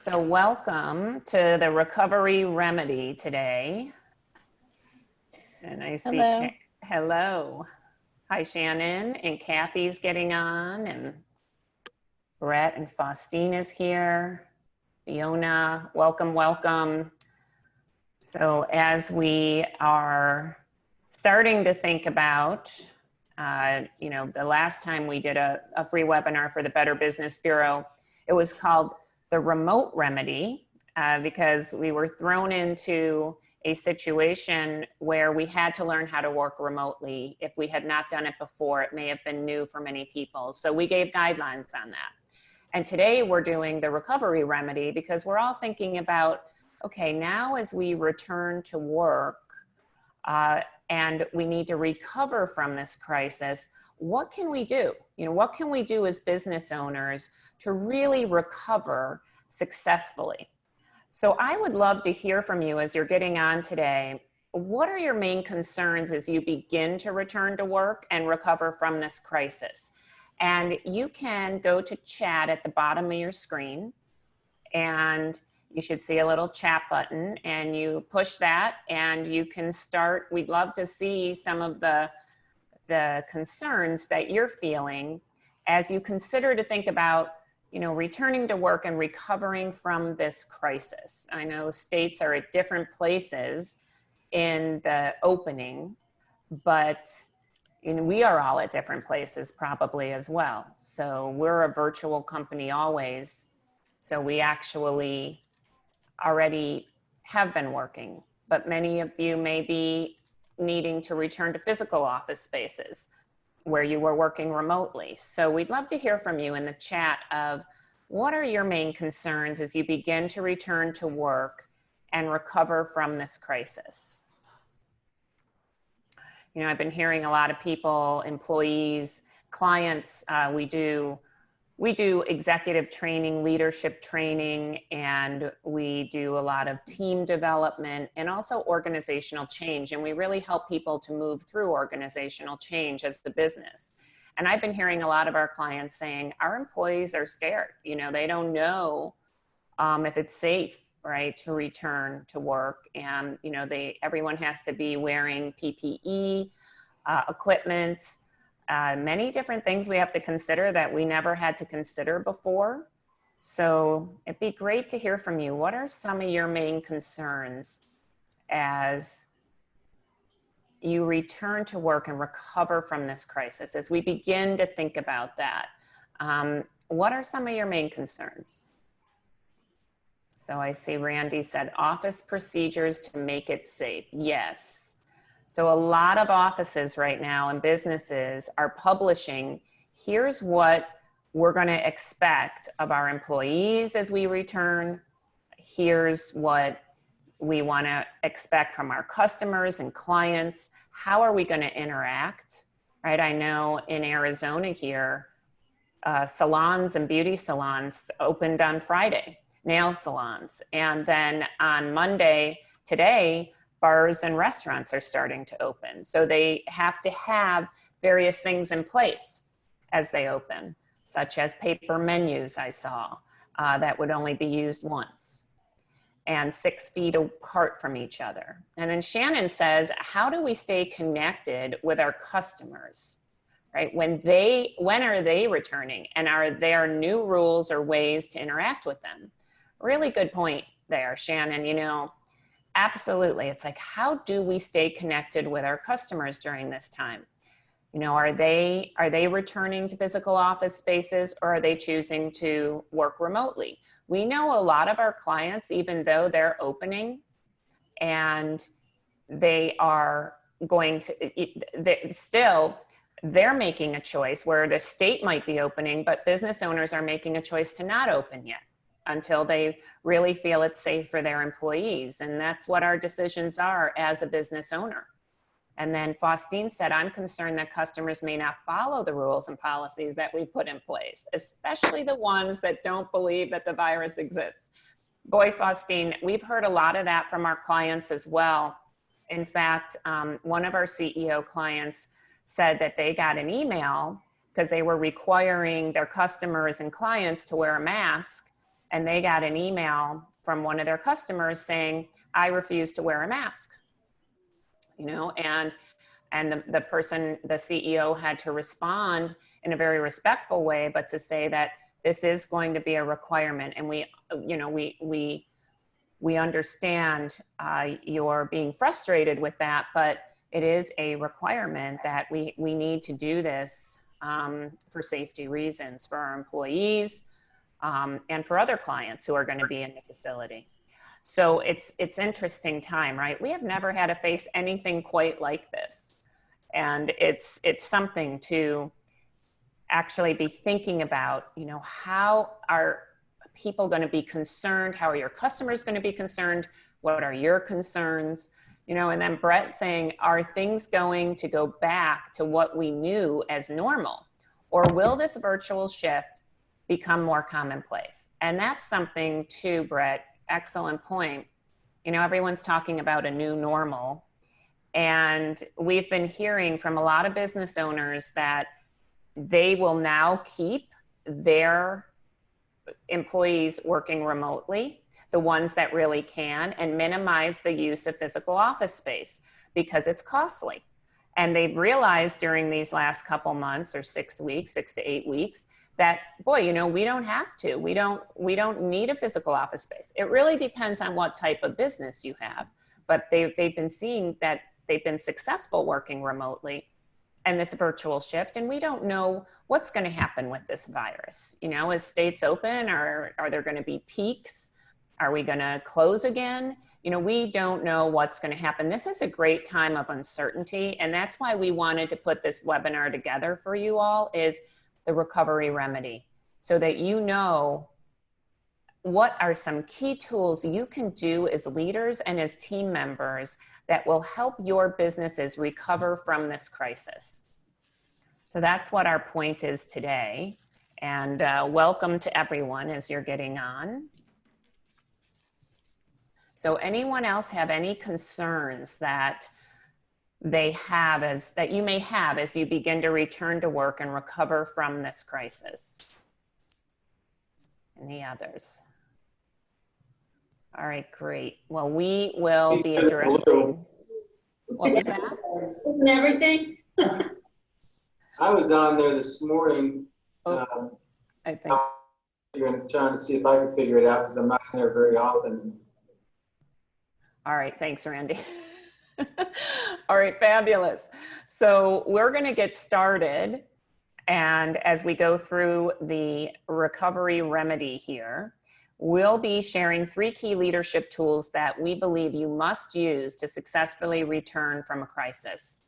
So welcome to the Recovery Remedy today. And I see, Hello. hello. Hi, Shannon, and Kathy's getting on, and Brett and Faustina's here. Fiona, welcome, welcome. So as we are starting to think about, the last time we did a free webinar for the Better Business Bureau, it was called the Remote Remedy, because we were thrown into a situation where we had to learn how to work remotely. If we had not done it before, it may have been new for many people. So we gave guidelines on that. And today we're doing the Recovery Remedy because we're all thinking about, okay, now as we return to work and we need to recover from this crisis, what can we do? What can we do as business owners to really recover successfully? So I would love to hear from you as you're getting on today. What are your main concerns as you begin to return to work and recover from this crisis? And you can go to chat at the bottom of your screen, and you should see a little chat button, and you push that and you can start. We'd love to see some of the concerns that you're feeling as you consider to think about returning to work and recovering from this crisis. I know states are at different places in the opening, but we are all at different places probably as well. So we're a virtual company always. So we actually already have been working, but many of you may be needing to return to physical office spaces where you were working remotely. So we'd love to hear from you in the chat of what are your main concerns as you begin to return to work and recover from this crisis? I've been hearing a lot of people, employees, clients, we do executive training, leadership training, and we do a lot of team development and also organizational change. And we really help people to move through organizational change as the business. And I've been hearing a lot of our clients saying, our employees are scared. They don't know if it's safe, right, to return to work. And, everyone has to be wearing PPE, equipment, many different things we have to consider that we never had to consider before. So it'd be great to hear from you. What are some of your main concerns as you return to work and recover from this crisis? As we begin to think about that, what are some of your main concerns? So I see Randy said office procedures to make it safe. Yes. So a lot of offices right now and businesses are publishing, here's what we're going to expect of our employees as we return. Here's what we want to expect from our customers and clients. How are we going to interact, right? I know in Arizona here, salons and beauty salons opened on Friday, nail salons. And then on Monday, today, bars and restaurants are starting to open. So they have to have various things in place as they open, such as paper menus I saw that would only be used once and 6 feet apart from each other. And then Shannon says, how do we stay connected with our customers, right? When are they returning? And are there new rules or ways to interact with them? Really good point there, Shannon. Absolutely. It's like, how do we stay connected with our customers during this time? Are they returning to physical office spaces, or are they choosing to work remotely? We know a lot of our clients, even though they're opening and they are going to, they're making a choice where the state might be opening, but business owners are making a choice to not open yet until they really feel it's safe for their employees. And that's what our decisions are as a business owner. And then Faustine said, I'm concerned that customers may not follow the rules and policies that we put in place, especially the ones that don't believe that the virus exists. Boy, Faustine, we've heard a lot of that from our clients as well. In fact, one of our CEO clients said that they got an email because they were requiring their customers and clients to wear a mask. and they got an email from one of their customers saying, I refuse to wear a mask, you know, and the person, the CEO, had to respond in a very respectful way, but to say that this is going to be a requirement, and we, you know, we understand you're being frustrated with that, but it is a requirement that we need to do this for safety reasons for our employees and for other clients who are going to be in the facility. So it's interesting time, right? We have never had to face anything quite like this. And it's something to actually be thinking about, you know, how are people going to be concerned? How are your customers going to be concerned? What are your concerns? You know, and then Brett saying, are things going to go back to what we knew as normal? Or will this virtual shift become more commonplace? And that's something too, Brett, excellent point. You know, everyone's talking about a new normal. And we've been hearing from a lot of business owners that they will now keep their employees working remotely, the ones that really can, and minimize the use of physical office space because it's costly. And they've realized during these last couple months or 6 weeks, 6 to 8 weeks, that, boy, you know, we don't have to. We don't need a physical office space. It really depends on what type of business you have. But they've been seeing that they've been successful working remotely and this virtual shift. And we don't know what's going to happen with this virus. You know, as states open, are there going to be peaks? Are we going to close again? You know, we don't know what's going to happen. This is a great time of uncertainty. And that's why we wanted to put this webinar together for you all, is the recovery remedy, so that you know what are some key tools you can do as leaders and as team members that will help your businesses recover from this crisis. So that's what our point is today. And welcome to everyone as you're getting on. So anyone else have any concerns that they have that you may have as you begin to return to work and recover from this crisis? Any others? All right, great. Well, we will be addressing. What was that? And everything. I was on there this morning. I think. I'm trying to see if I can figure it out because I'm not in there very often. All right, thanks, Randy. All right, fabulous. So we're going to get started. And as we go through the recovery remedy here, we'll be sharing 3 key leadership tools that we believe you must use to successfully return from a crisis.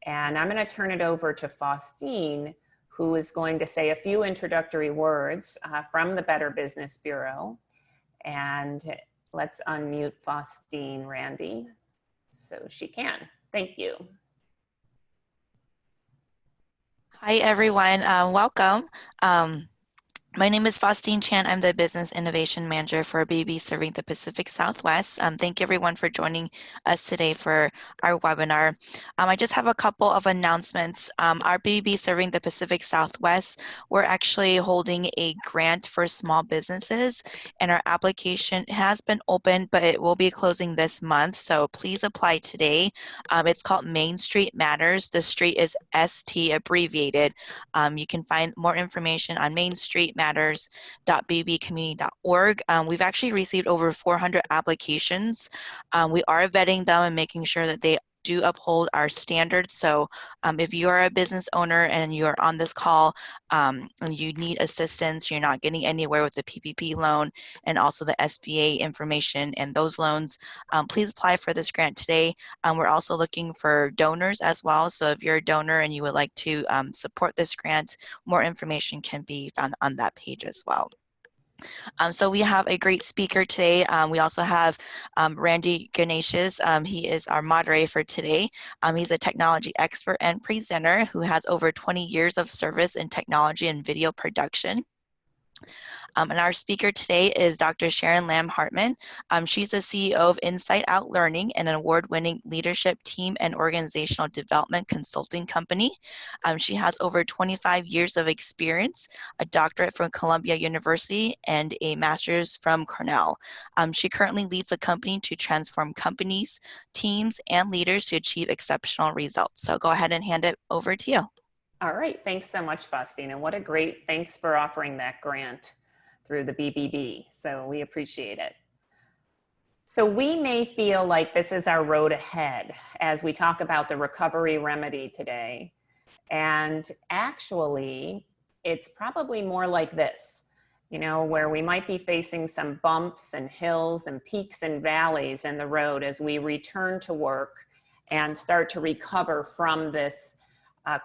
And I'm going to turn it over to Faustine, who is going to say a few introductory words from the Better Business Bureau. And let's unmute Faustine, Randy, so she can. Thank you. Hi, everyone. Welcome. My name is Faustine Chan. I'm the Business Innovation Manager for BB serving the Pacific Southwest. Thank you everyone for joining us today for our webinar. I just have a couple of announcements. Our BB serving the Pacific Southwest, we're actually holding a grant for small businesses, and our application has been open, but it will be closing this month. So please apply today. It's called Main Street Matters. The street is ST abbreviated. You can find more information on Main Street matters.bbcommunity.org. We've actually received over 400 applications. We are vetting them and making sure that they do uphold our standards. So if you are a business owner and you're on this call and you need assistance, you're not getting anywhere with the PPP loan and also the SBA information and those loans, please apply for this grant today. We're also looking for donors as well. So if you're a donor and you would like to support this grant, more information can be found on that page as well. So we have a great speaker today. We also have Randy Ganeshes. He is our moderator for today. He's a technology expert and presenter who has over 20 years of service in technology and video production. And our speaker today is Dr. Sharon Lamm-Hartman. She's the CEO of Inside Out Learning, an award-winning leadership, team, and organizational development consulting company. She has over 25 years of experience, a doctorate from Columbia University, and a master's from Cornell. She currently leads a company to transform companies, teams, and leaders to achieve exceptional results. So go ahead and hand it over to you. All right, thanks so much, Faustina. What a great, thanks for offering that grant through the BBB. So we appreciate it. So we may feel like this is our road ahead as we talk about the recovery remedy today. And actually, it's probably more like this, you know, where we might be facing some bumps and hills and peaks and valleys in the road as we return to work and start to recover from this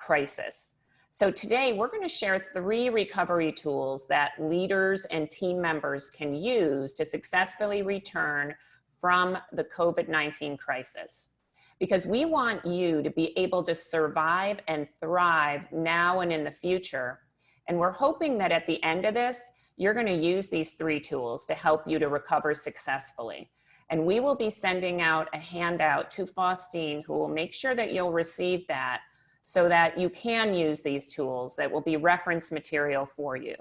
crisis. So today we're going to share 3 recovery tools that leaders and team members can use to successfully return from the COVID-19 crisis. Because we want you to be able to survive and thrive now and in the future. And we're hoping that at the end of this, you're going to use these 3 tools to help you to recover successfully. And we will be sending out a handout to Faustine, who will make sure that you'll receive that, so that you can use these tools that will be reference material for you.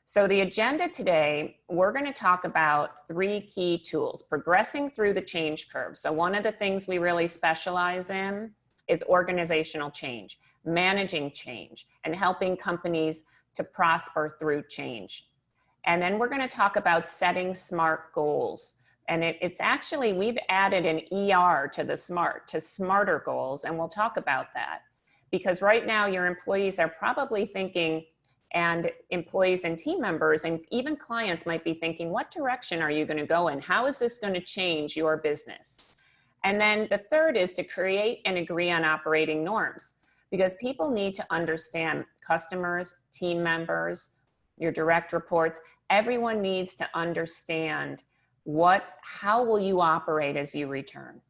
So the agenda today, we're going to talk about 3 key tools: progressing through the change curve. So one of the things we really specialize in is organizational change, managing change, and helping companies to prosper through change. And then we're going to talk about setting SMART goals. And it's actually, we've added an ER to the SMART, to smarter goals, and we'll talk about that. Because right now your employees are probably thinking, and employees and team members and even clients might be thinking, what direction are you going to go in? How is this going to change your business? And then the third is to create and agree on operating norms, because people need to understand, customers, team members, your direct reports, everyone needs to understand how will you operate as you return.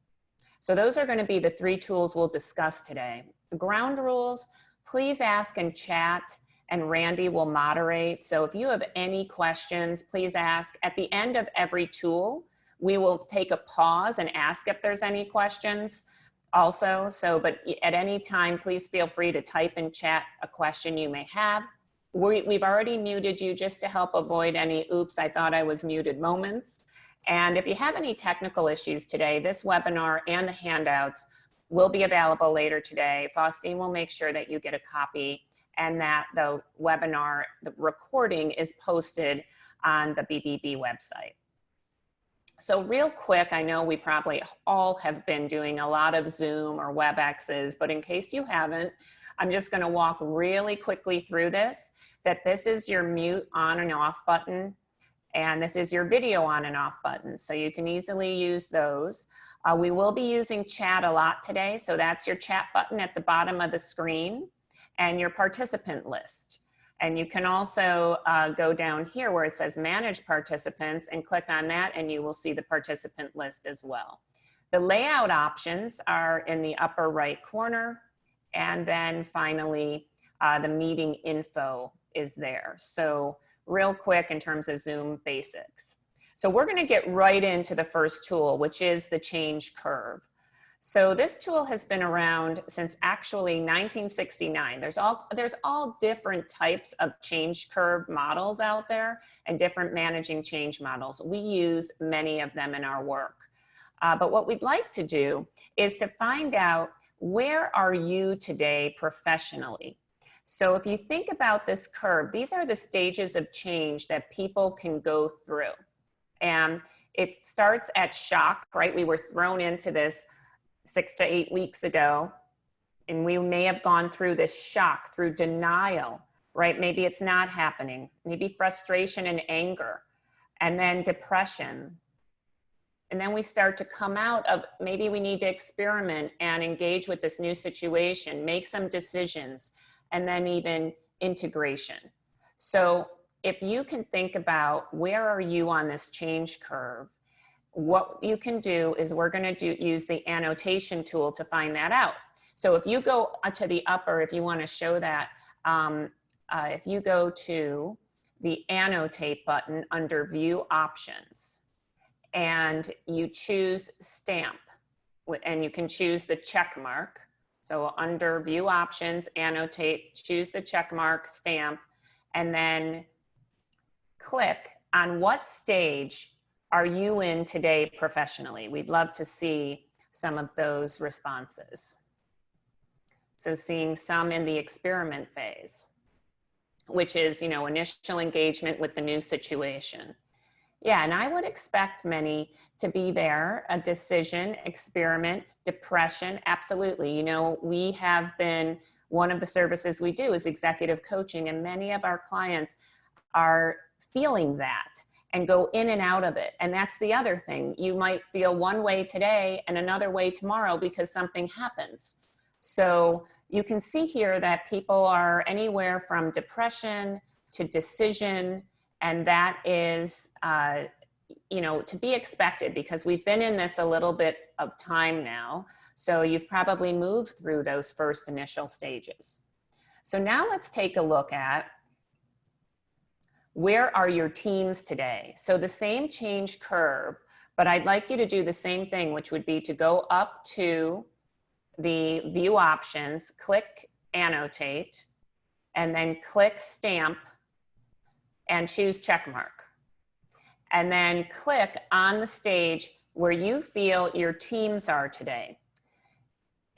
So those are going to be the 3 tools we'll discuss today. The ground rules, please ask in chat and Randy will moderate. So if you have any questions, please ask. At the end of every tool, we will take a pause and ask if there's any questions also. But at any time, please feel free to type in chat a question you may have. We've already muted you just to help avoid any oops, I thought I was muted moments. And if you have any technical issues today, this webinar and the handouts will be available later today. Faustine will make sure that you get a copy and that the webinar, the recording, is posted on the BBB website. So real quick, I know we probably all have been doing a lot of Zoom or WebExes, but in case you haven't, I'm just going to walk really quickly through this, that this is your mute on and off button, and this is your video on and off button. So you can easily use those. We will be using chat a lot today. So that's your chat button at the bottom of the screen and your participant list. And you can also go down here where it says manage participants and click on that and you will see the participant list as well. The layout options are in the upper right corner. And then finally, the meeting info is there. So real quick in terms of Zoom basics. So we're going to get right into the first tool, which is the change curve. So this tool has been around since actually 1969. There's all different types of change curve models out there and different managing change models. We use many of them in our work. But what we'd like to do is to find out, where are you today professionally? So if you think about this curve, these are the stages of change that people can go through. And it starts at shock, right? We were thrown into this 6 to 8 weeks ago, and we may have gone through this shock, through denial, right? Maybe it's not happening, maybe frustration and anger, and then depression. And then we start to come out of, maybe we need to experiment and engage with this new situation, make some decisions, and then even integration. So if you can think about, where are you on this change curve? What you can do is we're going to use the annotation tool to find that out. So if you go to the upper, if you want to show that, if you go to the annotate button under view options, and you choose stamp, and you can choose the check mark. So under view options, annotate, choose the check mark, stamp, and then click on what stage are you in today professionally. We'd love to see some of those responses. So seeing some in the experiment phase, which is, initial engagement with the new situation. Yeah, and I would expect many to be there. A decision, experiment, depression, absolutely. We have been, one of the services we do is executive coaching, and many of our clients are feeling that and go in and out of it. And that's the other thing. You might feel one way today and another way tomorrow because something happens. So you can see here that people are anywhere from depression to decision, and that is, to be expected because we've been in this a little bit of time now. So you've probably moved through those first initial stages. So now let's take a look at where are your teams today? So the same change curve, but I'd like you to do the same thing, which would be to go up to the view options, click annotate, and then click stamp and choose check mark. And then click on the stage where you feel your teams are today.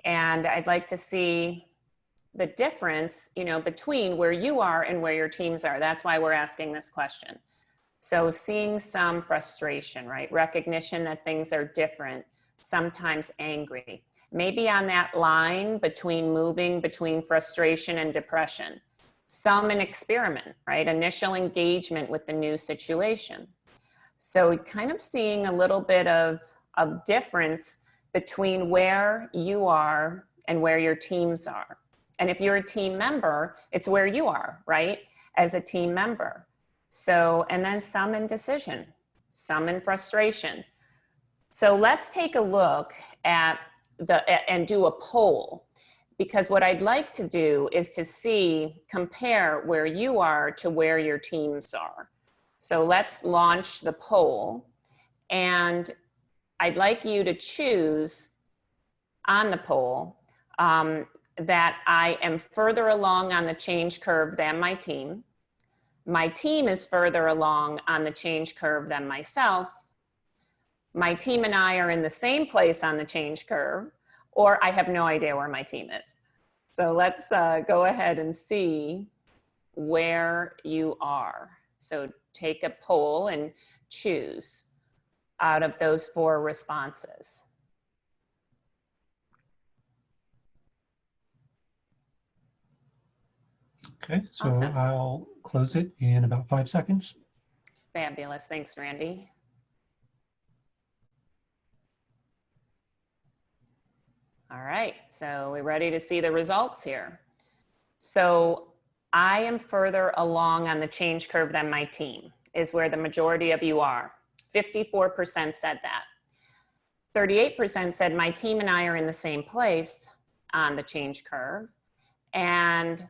And I'd like to see the difference, between where you are and where your teams are. That's why we're asking this question. So seeing some frustration, right? Recognition that things are different, sometimes angry. Maybe on that line moving between frustration and depression. Some an experiment, right? Initial engagement with the new situation. So kind of seeing a little bit of difference between where you are and where your teams are. And if you're a team member, it's where you are, right? As a team member. So, and then some in decision, some in frustration. So let's take a look at and do a poll, because what I'd like to do is to compare where you are to where your teams are. So let's launch the poll, and I'd like you to choose on the poll that I am further along on the change curve than my team. My team is further along on the change curve than myself. My team and I are in the same place on the change curve, or I have no idea where my team is. So let's go ahead and see where you are. So take a poll and choose out of those 4 responses. Okay, so Awesome. I'll close it in about 5 seconds. Fabulous. Thanks, Randy. All right, so we're ready to see the results here. So I am further along on the change curve than my team, is where the majority of you are. 54% said that. 38% said my team and I are in the same place on the change curve. And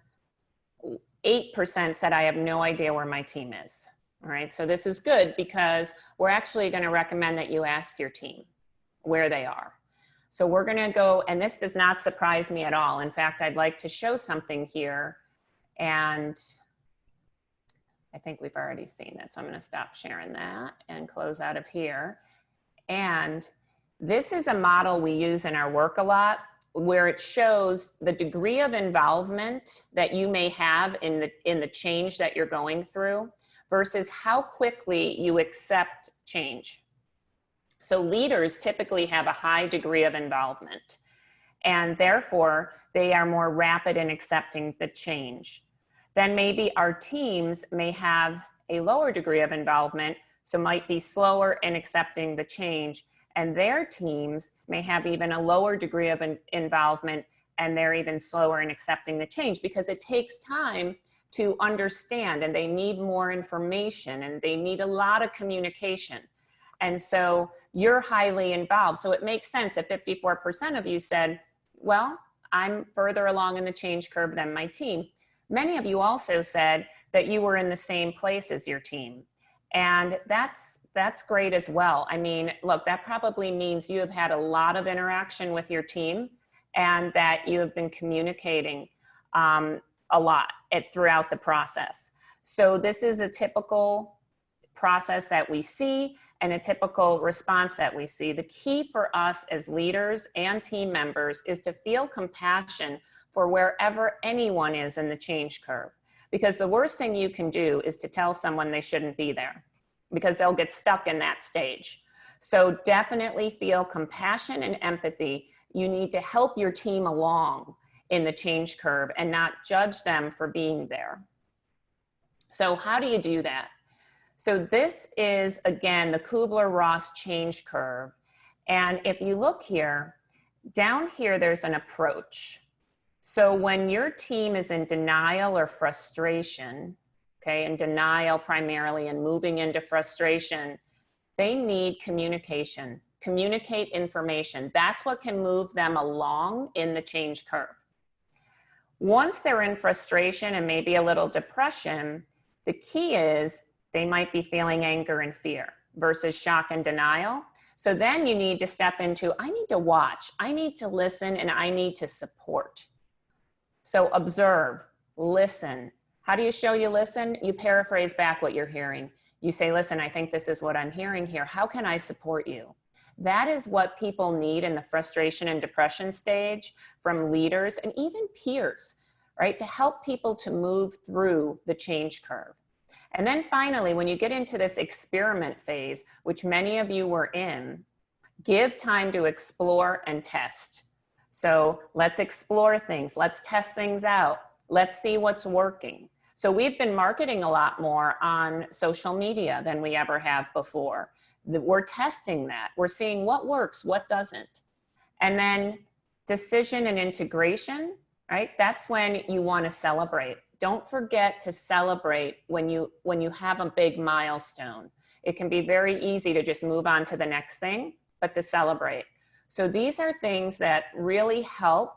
8% said I have no idea where my team is. All right, so this is good because we're actually going to recommend that you ask your team where they are. So we're going to go, and this does not surprise me at all. In fact, I'd like to show something here, and I think we've already seen that. So I'm going to stop sharing that and close out of here. And this is a model we use in our work a lot, where it shows the degree of involvement that you may have in the change that you're going through versus how quickly you accept change. So leaders typically have a high degree of involvement, and therefore they are more rapid in accepting the change. Then maybe our teams may have a lower degree of involvement, so might be slower in accepting the change, and their teams may have even a lower degree of involvement, and they're even slower in accepting the change because it takes time to understand, and they need more information, and they need a lot of communication. And so you're highly involved. So it makes sense that 54% of you said, well, I'm further along in the change curve than my team. Many of you also said that you were in the same place as your team. And that's great as well. I mean, look, that probably means you have had a lot of interaction with your team and that you have been communicating a lot throughout the process. So this is a typical process that we see and a typical response that we see. The key for us as leaders and team members is to feel compassion for wherever anyone is in the change curve. Because the worst thing you can do is to tell someone they shouldn't be there, because they'll get stuck in that stage. So definitely feel compassion and empathy. You need to help your team along in the change curve and not judge them for being there. So how do you do that? So this is, again, the Kübler-Ross change curve. And if you look here, down here, there's an approach. So when your team is in denial or frustration, okay, in denial primarily and moving into frustration, they need communication. Communicate information. That's what can move them along in the change curve. Once they're in frustration and maybe a little depression, the key is they might be feeling anger and fear versus shock and denial. So then you need to step into, I need to watch, I need to listen, and I need to support. So observe, listen. How do you show you listen? You paraphrase back what you're hearing. You say, listen, I think this is what I'm hearing here. How can I support you? That is what people need in the frustration and depression stage from leaders and even peers, right? To help people to move through the change curve. And then finally, when you get into this experiment phase, which many of you were in, give time to explore and test. So let's explore things. Let's test things out. Let's see what's working. So we've been marketing a lot more on social media than we ever have before. We're testing that. We're seeing what works, what doesn't. And then decision and integration, right? That's when you want to celebrate. Don't forget to celebrate when you have a big milestone. It can be very easy to just move on to the next thing, but to celebrate. So these are things that really help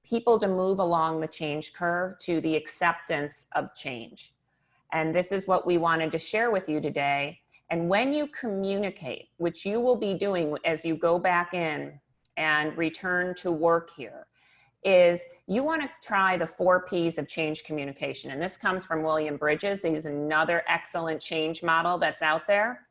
people to move along the change curve to the acceptance of change. And this is what we wanted to share with you today. And when you communicate, which you will be doing as you go back in and return to work here, is you want to try the 4 Ps of change communication. And this comes from William Bridges. He's another excellent change model that's out there.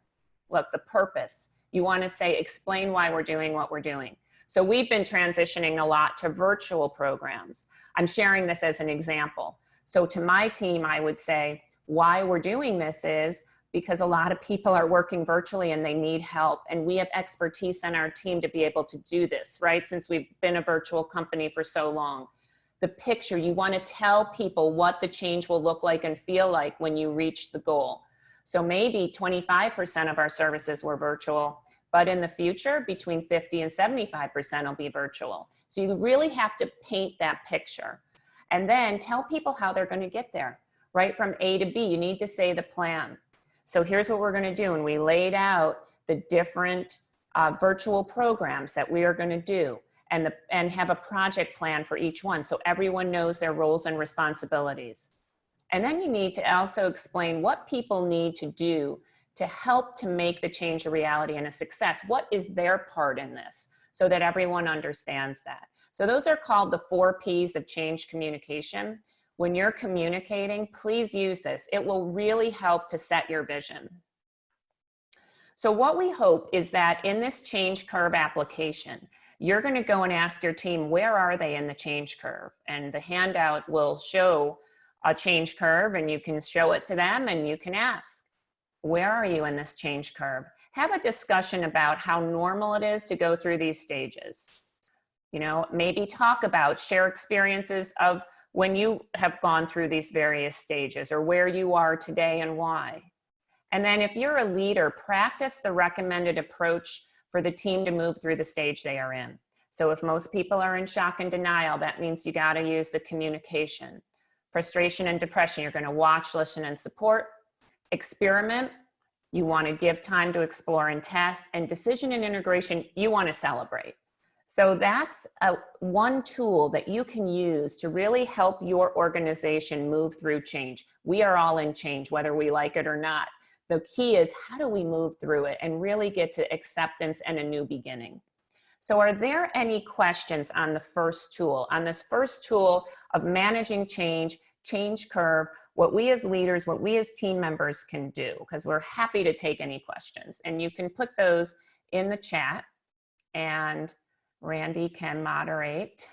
Look, the purpose. You want to say, explain why we're doing what we're doing. So we've been transitioning a lot to virtual programs. I'm sharing this as an example. So to my team, I would say why we're doing this is because a lot of people are working virtually and they need help. And we have expertise on our team to be able to do this, right? Since we've been a virtual company for so long. The picture, you want to tell people what the change will look like and feel like when you reach the goal. So maybe 25% of our services were virtual, but in the future, between 50 and 75% will be virtual. So you really have to paint that picture and then tell people how they're going to get there, right? From A to B, you need to say the plan. So here's what we're going to do. And we laid out the different virtual programs that we are going to do and have a project plan for each one. So everyone knows their roles and responsibilities. And then you need to also explain what people need to do to help to make the change a reality and a success. What is their part in this so that everyone understands that? So those are called the 4 Ps of change communication. When you're communicating, please use this. It will really help to set your vision. So what we hope is that in this change curve application, you're going to go and ask your team, where are they in the change curve? And the handout will show a change curve and you can show it to them and you can ask, where are you in this change curve? Have a discussion about how normal it is to go through these stages. You know, maybe talk about, share experiences of when you have gone through these various stages or where you are today and why. And then if you're a leader, practice the recommended approach for the team to move through the stage they are in. So if most people are in shock and denial, that means you got to use the communication. Frustration and depression, you're going to watch, listen, and support. Experiment, you want to give time to explore and test. And decision and integration, you want to celebrate. So that's one tool that you can use to really help your organization move through change. We are all in change, whether we like it or not. The key is, how do we move through it and really get to acceptance and a new beginning? So are there any questions on the first tool, on this first tool of managing change, change curve, what we as leaders, what we as team members can do? Because we're happy to take any questions. And you can put those in the chat, and Randy can moderate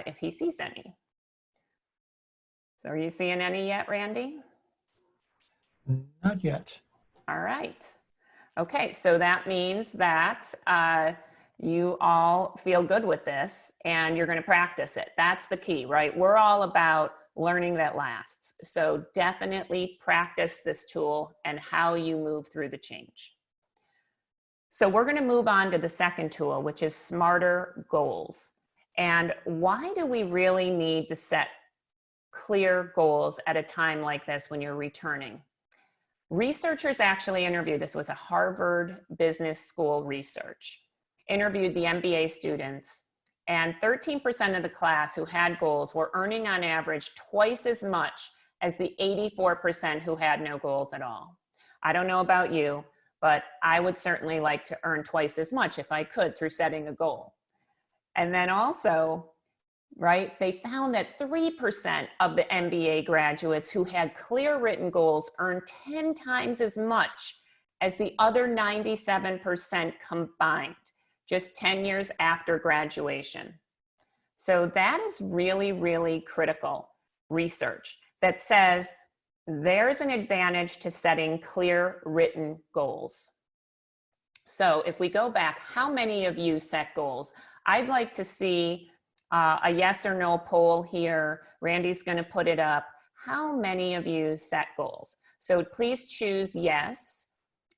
if he sees any. So are you seeing any yet, Randy? Not yet. All right. Okay, so that means that you all feel good with this and you're going to practice it. That's the key, right? We're all about learning that lasts. So definitely practice this tool and how you move through the change. So we're going to move on to the second tool, which is smarter goals. And why do we really need to set clear goals at a time like this when you're returning? Researchers actually interviewed, this was a Harvard Business School research, interviewed the MBA students, and 13% of the class who had goals were earning on average twice as much as the 84% who had no goals at all. I don't know about you, but I would certainly like to earn twice as much if I could through setting a goal. And then also, right, they found that 3% of the MBA graduates who had clear written goals earned 10 times as much as the other 97% combined, just 10 years after graduation. So that is really, really critical research that says there's an advantage to setting clear written goals. So if we go back, how many of you set goals? I'd like to see a yes or no poll here. Randy's going to put it up. How many of you set goals? So please choose yes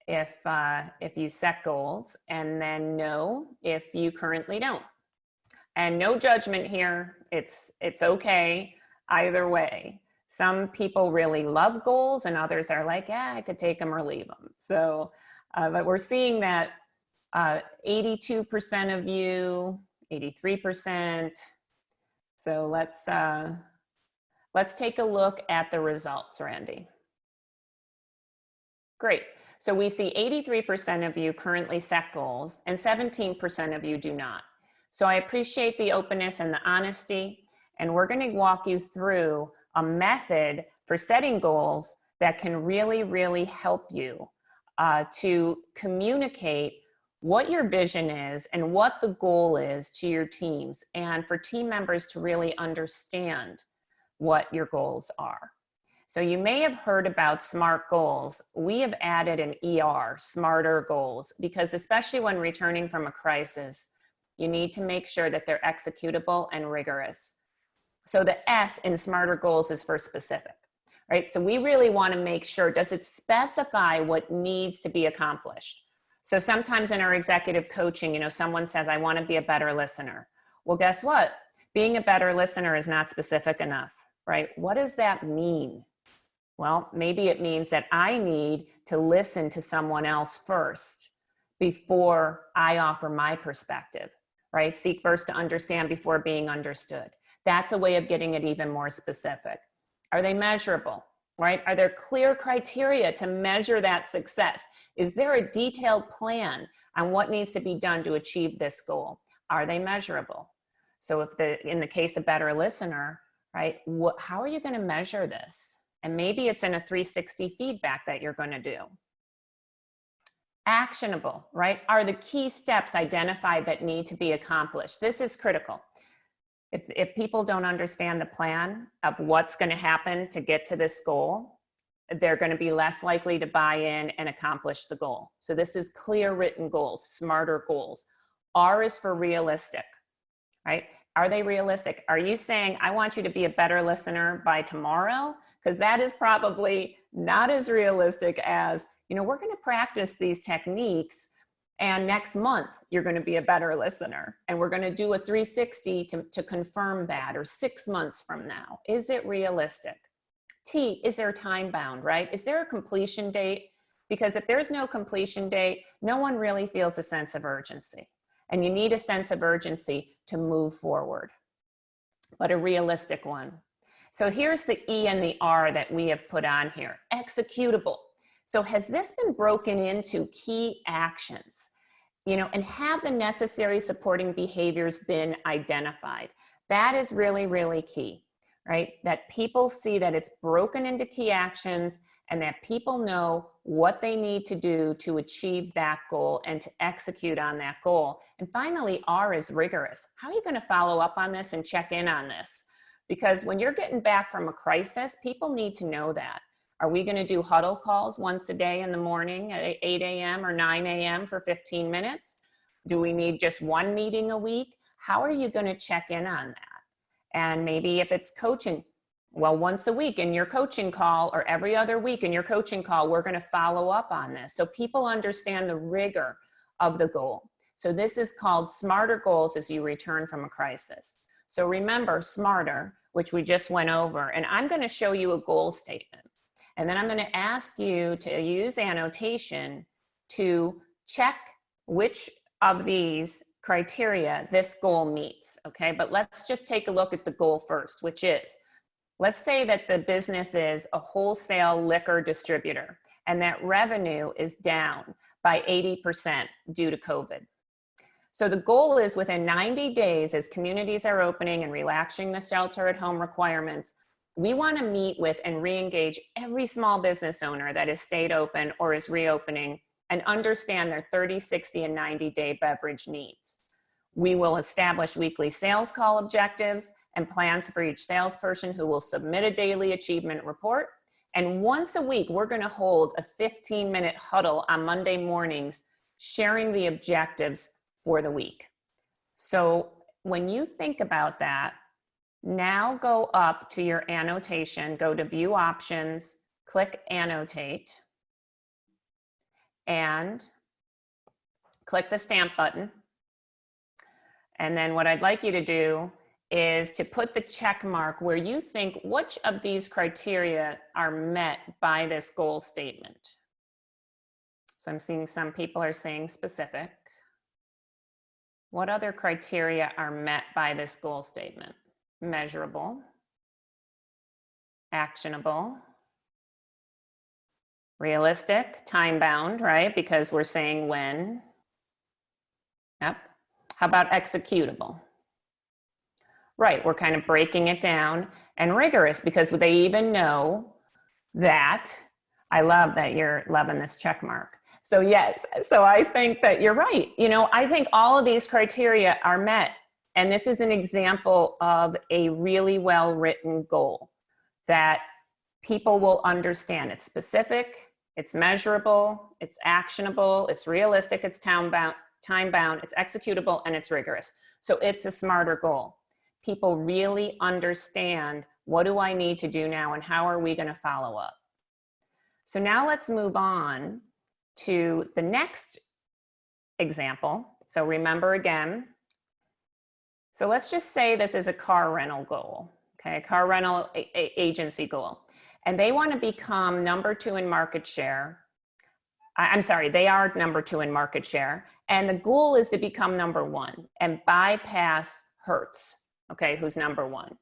if you set goals, and then no if you currently don't. And no judgment here. It's okay either way. Some people really love goals and others are like, yeah, I could take them or leave them. So, but we're seeing that 82% of you, 83%. So let's take a look at the results, Randy. Great. So we see 83% of you currently set goals and 17% of you do not. So I appreciate the openness and the honesty, and we're going to walk you through a method for setting goals that can really, really help you to communicate what your vision is and what the goal is to your teams, and for team members to really understand what your goals are. So you may have heard about SMART goals. We have added an ER, smarter goals, because especially when returning from a crisis, you need to make sure that they're executable and rigorous. So the S in smarter goals is for specific, right? So we really want to make sure, does it specify what needs to be accomplished? So sometimes in our executive coaching, you know, someone says, I want to be a better listener. Well, guess what? Being a better listener is not specific enough, right? What does that mean? Well, maybe it means that I need to listen to someone else first before I offer my perspective, right? Seek first to understand before being understood. That's a way of getting it even more specific. Are they measurable, right? Are there clear criteria to measure that success? Is there a detailed plan on what needs to be done to achieve this goal? Are they measurable? So if in the case of better listener, right, how are you going to measure this? And maybe it's in a 360 feedback that you're going to do. Actionable, right? Are the key steps identified that need to be accomplished? This is critical. If people don't understand the plan of what's going to happen to get to this goal, they're going to be less likely to buy in and accomplish the goal. So this is clear written goals, smarter goals. R is for realistic, right? Are they realistic? Are you saying, I want you to be a better listener by tomorrow? Because that is probably not as realistic as, you know, we're going to practice these techniques and next month you're going to be a better listener. And we're going to do a 360 to confirm that, or 6 months from now. Is it realistic? T, is there time bound, right? Is there a completion date? Because if there's no completion date, no one really feels a sense of urgency. and you need a sense of urgency to move forward, but a realistic one. So here's the E and the R that we have put on here. Executable. So has this been broken into key actions? And have the necessary supporting behaviors been identified? That is really, really key, right? That people see that it's broken into key actions and that people know what they need to do to achieve that goal and to execute on that goal. And finally, R is rigorous. How are you going to follow up on this and check in on this? Because when you're getting back from a crisis, people need to know that. Are we going to do huddle calls once a day in the morning at 8 a.m. or 9 a.m. for 15 minutes? Do we need just one meeting a week? How are you going to check in on that? And maybe if it's coaching, well, once a week in your coaching call or every other week in your coaching call, we're going to follow up on this. So people understand the rigor of the goal. So this is called smarter goals as you return from a crisis. So remember SMARTER, which we just went over, and I'm going to show you a goal statement. And then I'm going to ask you to use annotation to check which of these criteria this goal meets, okay? But let's just take a look at the goal first, which is, let's say that the business is a wholesale liquor distributor and that revenue is down by 80% due to COVID. So the goal is within 90 days, as communities are opening and relaxing the shelter at home requirements, we want to meet with and re-engage every small business owner that has stayed open or is reopening and understand their 30, 60, and 90-day beverage needs. We will establish weekly sales call objectives and plans for each salesperson who will submit a daily achievement report. And once a week, we're going to hold a 15-minute huddle on Monday mornings, sharing the objectives for the week. So when you think about that, now go up to your annotation, go to View Options, click Annotate, and click the stamp button. And then what I'd like you to do is to put the check mark where you think which of these criteria are met by this goal statement. So I'm seeing some people are saying specific. What other criteria are met by this goal statement? Measurable, actionable, realistic, time-bound, right? Because we're saying when. Yep. How about executable? Right, we're kind of breaking it down. And rigorous, because they even know that, I love that you're loving this check mark. So yes, so I think that you're right. I think all of these criteria are met. And this is an example of a really well-written goal that people will understand. It's specific, it's measurable, it's actionable, it's realistic, it's time-bound, it's executable, and it's rigorous. So it's a smarter goal. People really understand, what do I need to do now and how are we going to follow up? So now let's move on to the next example. So remember again, so let's just say this is a car rental goal, okay, a car rental agency goal. And they want to become number 2 in market share. I'm sorry, they are number 2 in market share. And the goal is to become number 1 and bypass Hertz, okay, who's number 1.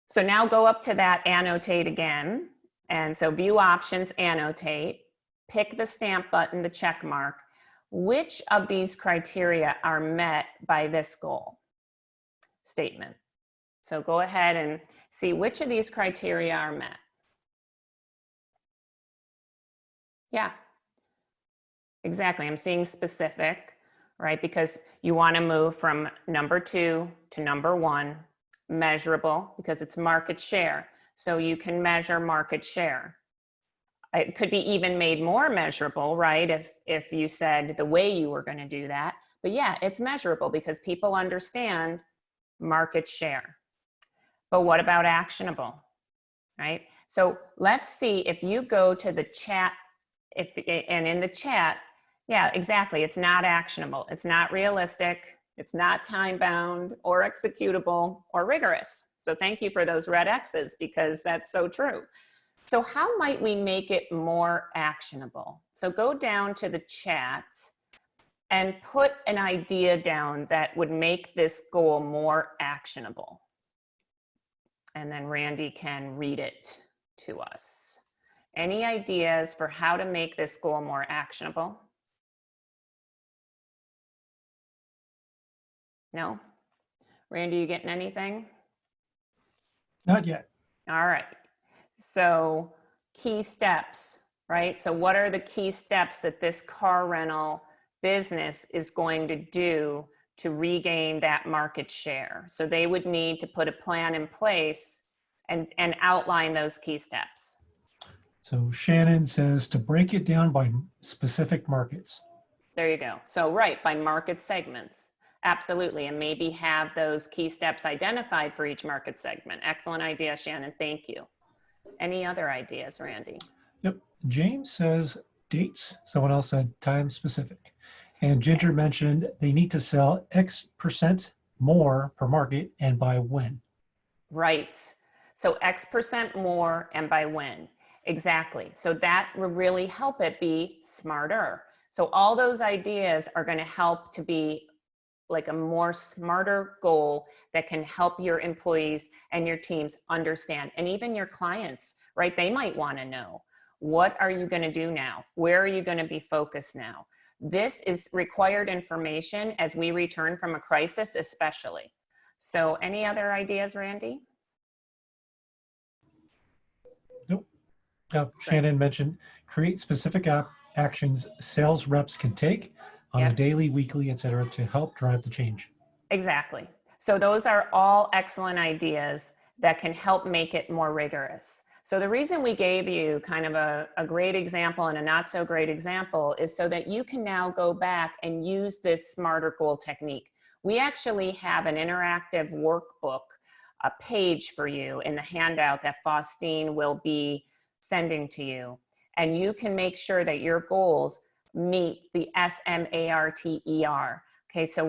So now go up to that annotate again. And so View Options, Annotate, pick the stamp button, the check mark. Which of these criteria are met by this goal statement? So go ahead and see which of these criteria are met. Yeah, exactly. I'm seeing specific, right? Because you want to move from number 2 to number 1. Measurable, because it's market share. So you can measure market share. It could be even made more measurable, right? If you said the way you were going to do that. But yeah, it's measurable because people understand market share. But what about actionable, right? So let's see if you go to the chat, and in the chat, yeah, exactly. It's not actionable. It's not realistic. It's not time-bound or executable or rigorous. So thank you for those red X's because that's so true. So how might we make it more actionable? So go down to the chat and put an idea down that would make this goal more actionable. And then Randy can read it to us. Any ideas for how to make this goal more actionable? No? Randy, you getting anything? Not yet. All right. So key steps, right? So what are the key steps that this car rental business is going to do to regain that market share? So they would need to put a plan in place and outline those key steps. So Shannon says to break it down by specific markets. There you go. So right, by market segments. Absolutely. And maybe have those key steps identified for each market segment. Excellent idea, Shannon. Thank you. Any other ideas, Randy? Yep. James says dates. Someone else said time specific. And Ginger mentioned they need to sell X% more per market and by when. Right. So X% more and by when. Exactly. So that will really help it be smarter. So all those ideas are going to help to be like a more smarter goal that can help your employees and your teams understand, and even your clients, right? They might want to know, what are you going to do now? Where are you going to be focused now? This is required information as we return from a crisis, especially. So any other ideas, Randy? Nope. Shannon mentioned create specific actions sales reps can take on a daily, weekly, etc., to help drive the change. Exactly. So those are all excellent ideas that can help make it more rigorous. So the reason we gave you kind of a great example and a not so great example is so that you can now go back and use this smarter goal technique. We actually have an interactive workbook, a page for you in the handout that Faustine will be sending to you. And you can make sure that your goals meet the SMARTER. Okay, so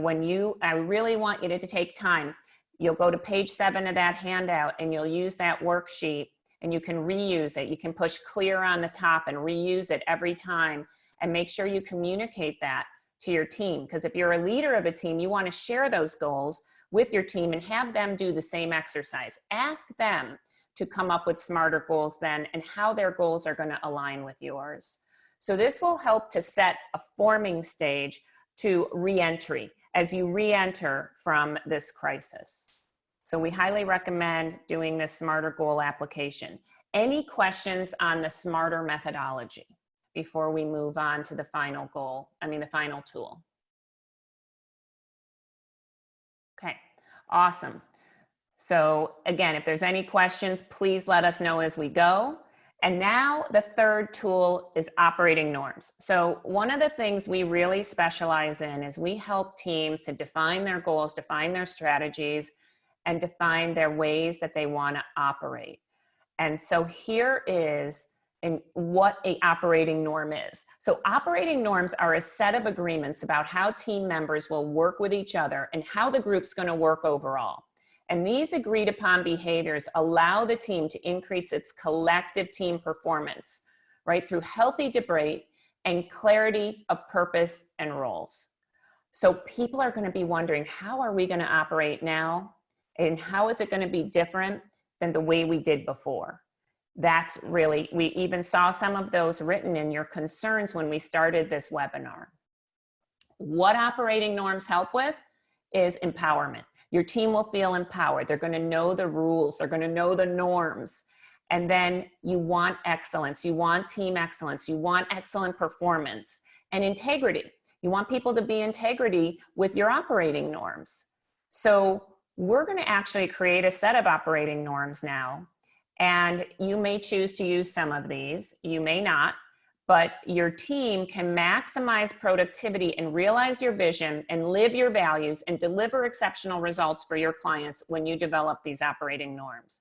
I really want you to take time. You'll go to page 7 of that handout and you'll use that worksheet and you can reuse it. You can push clear on the top and reuse it every time and make sure you communicate that to your team. Because if you're a leader of a team, you want to share those goals with your team and have them do the same exercise. Ask them to come up with smarter goals then and how their goals are going to align with yours. So this will help to set a forming stage to re-entry as you re-enter from this crisis. So we highly recommend doing this smarter goal application. Any questions on the smarter methodology before we move on to the final goal, the final tool? Okay, awesome. So again, if there's any questions, please let us know as we go. And now the third tool is operating norms. So one of the things we really specialize in is we help teams to define their goals, define their strategies, and define their ways that they want to operate. And so here is what an operating norm is. So operating norms are a set of agreements about how team members will work with each other and how the group's going to work overall. And these agreed upon behaviors allow the team to increase its collective team performance, right, through healthy debate and clarity of purpose and roles. So people are going to be wondering, how are we going to operate now? And how is it going to be different than the way we did before? That's really, we even saw some of those written in your concerns when we started this webinar. What operating norms help with is empowerment. Your team will feel empowered. They're going to know the rules. They're going to know the norms. And then you want excellence. You want team excellence. You want excellent performance and integrity. You want people to be integrity with your operating norms. So we're going to actually create a set of operating norms now. And you may choose to use some of these. You may not. But your team can maximize productivity and realize your vision and live your values and deliver exceptional results for your clients when you develop these operating norms.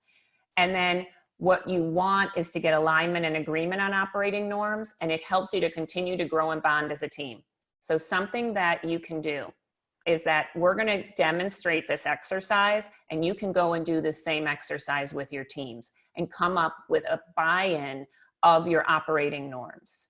And then what you want is to get alignment and agreement on operating norms, and it helps you to continue to grow and bond as a team. So something that you can do is that we're going to demonstrate this exercise, and you can go and do the same exercise with your teams and come up with a buy-in of your operating norms.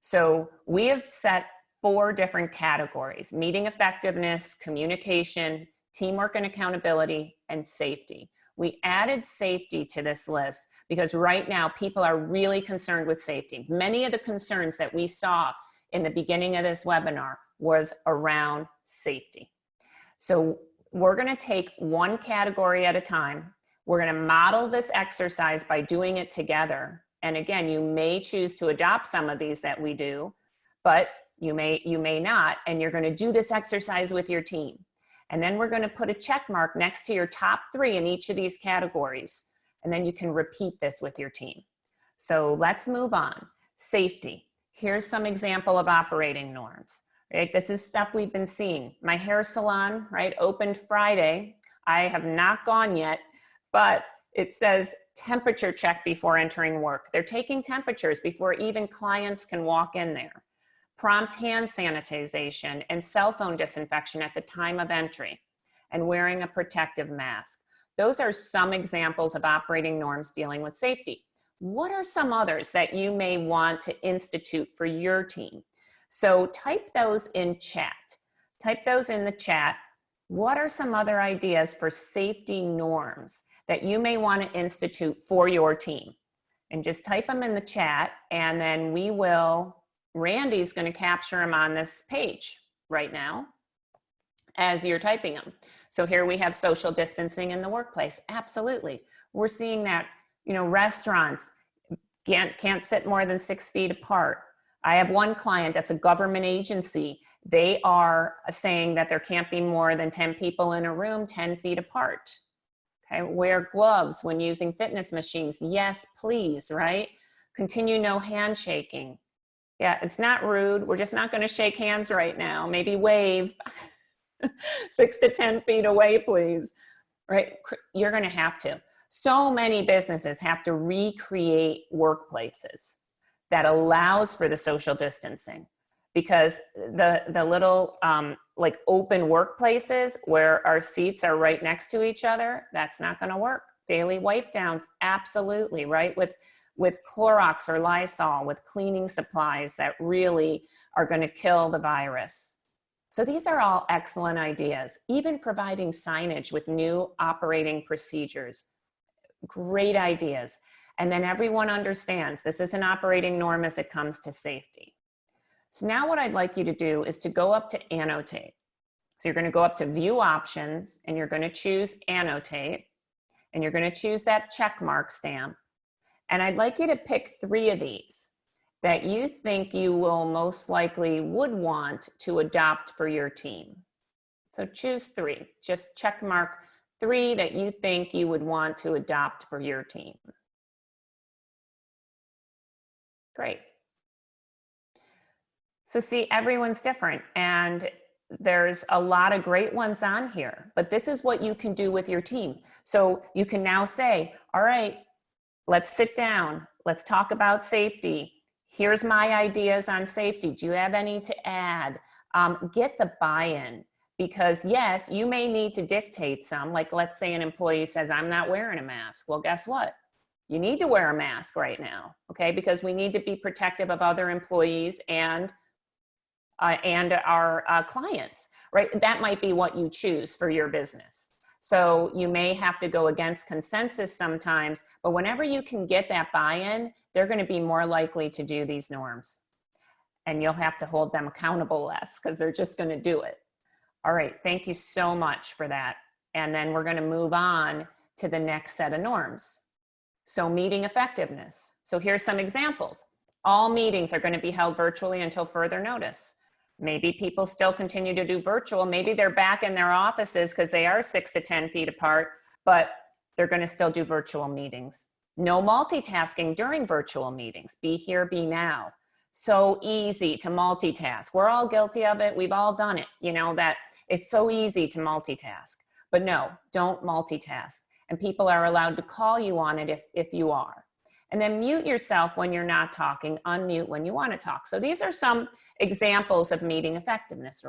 So we have set 4 different categories: meeting effectiveness, communication, teamwork and accountability, and safety. We added safety to this list because right now people are really concerned with safety. Many of the concerns that we saw in the beginning of this webinar was around safety. So we're going to take one category at a time. We're going to model this exercise by doing it together. And again, you may choose to adopt some of these that we do, but you may not, and you're going to do this exercise with your team. And then we're going to put a check mark next to your top 3 in each of these categories. And then you can repeat this with your team. So let's move on. Safety. Here's some example of operating norms. Right? This is stuff we've been seeing. My hair salon, right, opened Friday. I have not gone yet, but it says temperature check before entering work. They're taking temperatures before even clients can walk in there. Prompt hand sanitization and cell phone disinfection at the time of entry, and wearing a protective mask. Those are some examples of operating norms dealing with safety. What are some others that you may want to institute for your team? So type those in chat. Type those in the chat. What are some other ideas for safety norms that you may want to institute for your team? And just type them in the chat, and then Randy's going to capture them on this page right now as you're typing them. So here we have social distancing in the workplace. Absolutely. We're seeing that, restaurants can't sit more than 6 feet apart. I have one client that's a government agency. They are saying that there can't be more than 10 people in a room 10 feet apart. Okay, wear gloves when using fitness machines. Yes, please, right? Continue no handshaking. Yeah, it's not rude. We're just not going to shake hands right now. Maybe wave 6 to 10 feet away, please. Right? You're going to have to. So many businesses have to recreate workplaces that allows for the social distancing, because the little like open workplaces where our seats are right next to each other, that's not going to work. Daily wipe downs, absolutely, right? With Clorox or Lysol, with cleaning supplies that really are going to kill the virus. So these are all excellent ideas. Even providing signage with new operating procedures, great ideas. And then everyone understands this is an operating norm as it comes to safety. So now what I'd like you to do is to go up to annotate. So you're going to go up to view options, and you're going to choose annotate, and you're going to choose that check mark stamp. And I'd like you to pick 3 of these that you think you will most likely would want to adopt for your team. So choose 3, just check mark 3 that you think you would want to adopt for your team. Great. So see, everyone's different, and there's a lot of great ones on here, but this is what you can do with your team. So you can now say, all right, let's sit down. Let's talk about safety. Here's my ideas on safety. Do you have any to add? Get the buy-in, because yes, you may need to dictate some, like let's say an employee says, I'm not wearing a mask. Well, guess what? You need to wear a mask right now, okay? Because we need to be protective of other employees and our clients, right? That might be what you choose for your business. So you may have to go against consensus sometimes, but whenever you can get that buy-in, they're going to be more likely to do these norms. And you'll have to hold them accountable less because they're just going to do it. All right, thank you so much for that. And then we're going to move on to the next set of norms. So meeting effectiveness. So here's some examples. All meetings are going to be held virtually until further notice. Maybe people still continue to do virtual. Maybe they're back in their offices because they are 6 to 10 feet apart, but they're going to still do virtual meetings. No multitasking during virtual meetings. Be here, be now. So easy to multitask. We're all guilty of it. We've all done it. That it's so easy to multitask. But no, don't multitask. And people are allowed to call you on it if you are. And then mute yourself when you're not talking, unmute when you want to talk. So these are some examples of meeting effectiveness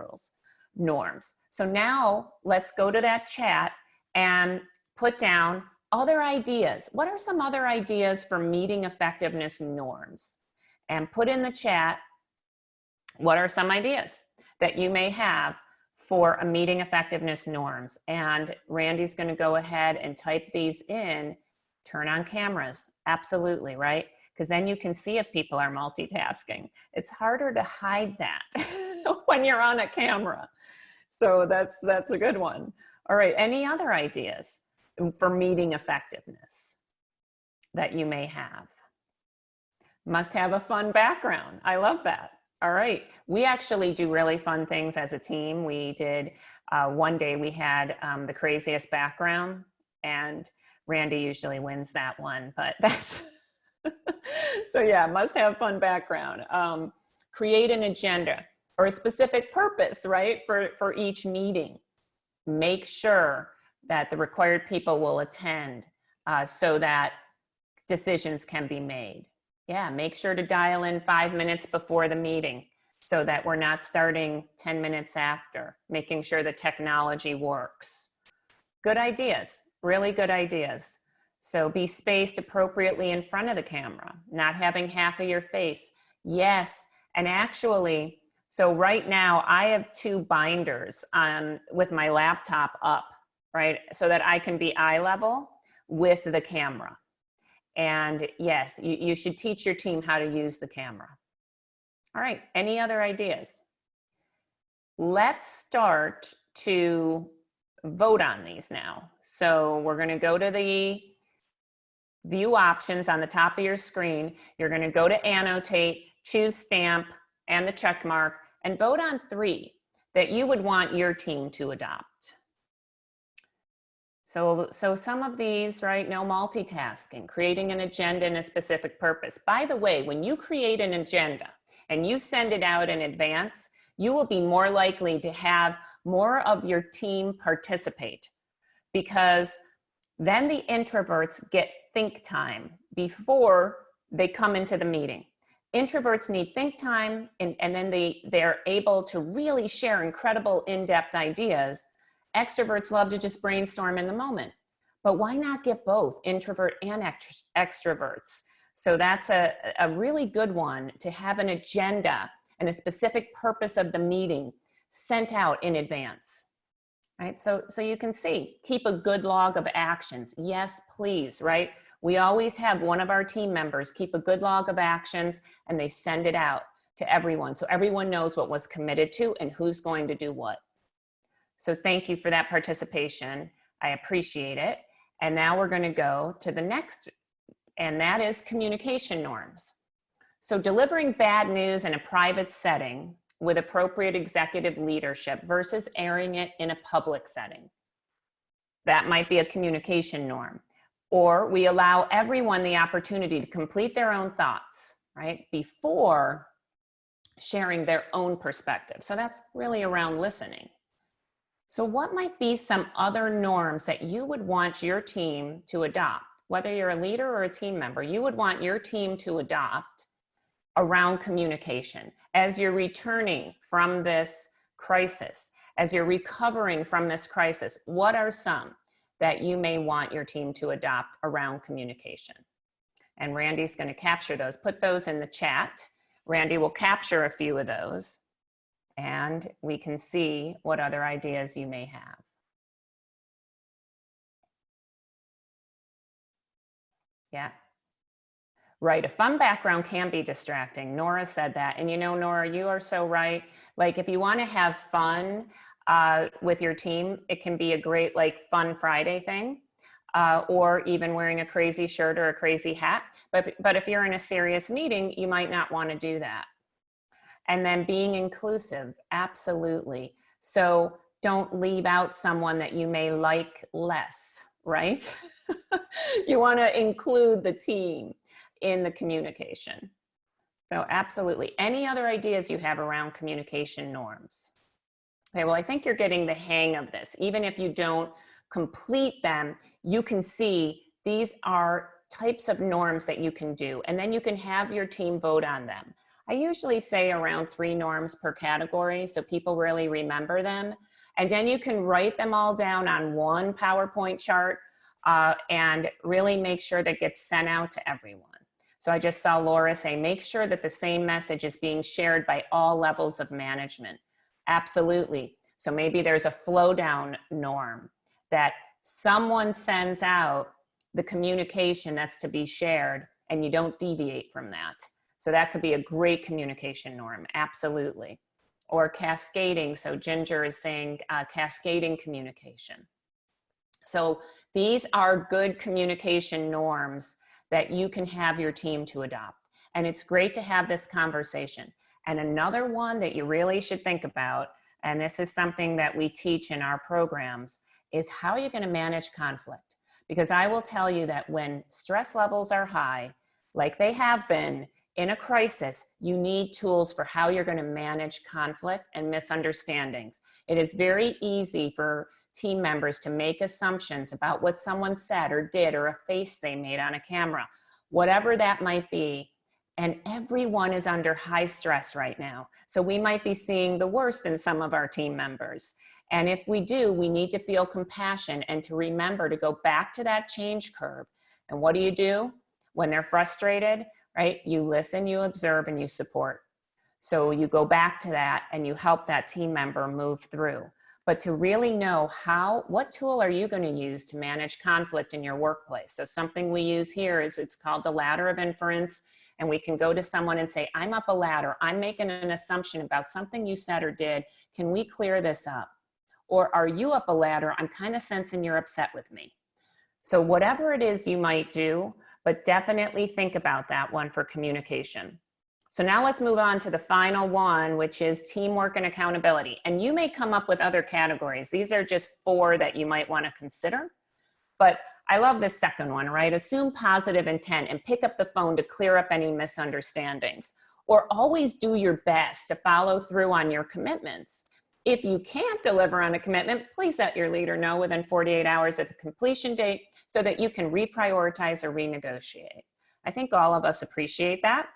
norms. So now let's go to that chat and put down other ideas. What are some other ideas for meeting effectiveness norms? And put in the chat what are some ideas that you may have for a meeting effectiveness norms? And Randy's going to go ahead and type these in. Turn on cameras. Absolutely, right? Because then you can see if people are multitasking. It's harder to hide that when you're on a camera. So that's a good one. All right, any other ideas for meeting effectiveness that you may have? Must have a fun background. I love that. All right, we actually do really fun things as a team. We did, one day we had the craziest background, and Randy usually wins that one, but that's, so yeah, must have fun background. Create an agenda or a specific purpose, right, for each meeting. Make sure that the required people will attend so that decisions can be made. Yeah, make sure to dial in 5 minutes before the meeting so that we're not starting 10 minutes after, making sure the technology works. Good ideas, really good ideas. So be spaced appropriately in front of the camera, not having half of your face. Yes, and actually, so right now I have 2 binders with my laptop up, right? So that I can be eye level with the camera. And yes, you should teach your team how to use the camera. All right, any other ideas? Let's start to vote on these now. So we're going to go to the view options on the top of your screen. You're going to go to annotate, choose stamp and the check mark, and vote on 3 that you would want your team to adopt. So some of these, right, no multitasking, creating an agenda and a specific purpose. By the way, when you create an agenda and you send it out in advance, you will be more likely to have more of your team participate, because then the introverts get think time before they come into the meeting. Introverts need think time, and then they're able to really share incredible in-depth ideas. Extroverts love to just brainstorm in the moment, but why not get both introvert and extroverts? So that's a really good one, to have an agenda and a specific purpose of the meeting sent out in advance, right? So you can see, keep a good log of actions. Yes, please, right? We always have one of our team members keep a good log of actions, and they send it out to everyone, so everyone knows what was committed to and who's going to do what. So thank you for that participation. I appreciate it. And now we're going to go to the next, and that is communication norms. So delivering bad news in a private setting with appropriate executive leadership versus airing it in a public setting. That might be a communication norm. Or we allow everyone the opportunity to complete their own thoughts, right, before sharing their own perspective. So that's really around listening. So what might be some other norms that you would want your team to adopt? Whether you're a leader or a team member, you would want your team to adopt around communication. As you're returning from this crisis, as you're recovering from this crisis, what are some that you may want your team to adopt around communication? And Randy's going to capture those. Put those in the chat. Randy will capture a few of those, and we can see what other ideas you may have. Yeah. Right, a fun background can be distracting. Nora said that, and you know, Nora, you are so right. Like, if you want to have fun with your team, it can be a great, like, fun Friday thing, or even wearing a crazy shirt or a crazy hat. But if you're in a serious meeting, you might not want to do that. And then being inclusive, absolutely. So don't leave out someone that you may like less, right? You want to include the team in the communication. So absolutely. Any other ideas you have around communication norms? Okay, well, I think you're getting the hang of this. Even if you don't complete them, you can see these are types of norms that you can do, and then you can have your team vote on them. I usually say around 3 norms per category, so people really remember them. And then you can write them all down on one PowerPoint chart and really make sure that gets sent out to everyone. So I just saw Laura say, make sure that the same message is being shared by all levels of management. Absolutely. So maybe there's a flow down norm that someone sends out the communication that's to be shared and you don't deviate from that. So that could be a great communication norm. Absolutely. Or cascading. So Ginger is saying cascading communication. So these are good communication norms that you can have your team to adopt. And it's great to have this conversation. And another one that you really should think about, and this is something that we teach in our programs, is how you're going to manage conflict. Because I will tell you that when stress levels are high, like they have been in a crisis, you need tools for how you're going to manage conflict and misunderstandings. It is very easy for team members to make assumptions about what someone said or did or a face they made on a camera, whatever that might be. And everyone is under high stress right now. So we might be seeing the worst in some of our team members. And if we do, we need to feel compassion and to remember to go back to that change curve. And what do you do when they're frustrated, right? You listen, you observe, and you support. So you go back to that and you help that team member move through. But to really know what tool are you going to use to manage conflict in your workplace? So something we use here is it's called the ladder of inference. And we can go to someone and say, I'm up a ladder. I'm making an assumption about something you said or did. Can we clear this up? Or are you up a ladder? I'm kind of sensing you're upset with me. So whatever it is you might do, but definitely think about that one for communication. So now let's move on to the final one, which is teamwork and accountability. And you may come up with other categories. These are just 4 that you might want to consider. But I love this second one, right? Assume positive intent and pick up the phone to clear up any misunderstandings. Or always do your best to follow through on your commitments. If you can't deliver on a commitment, please let your leader know within 48 hours of the completion date so that you can reprioritize or renegotiate. I think all of us appreciate that.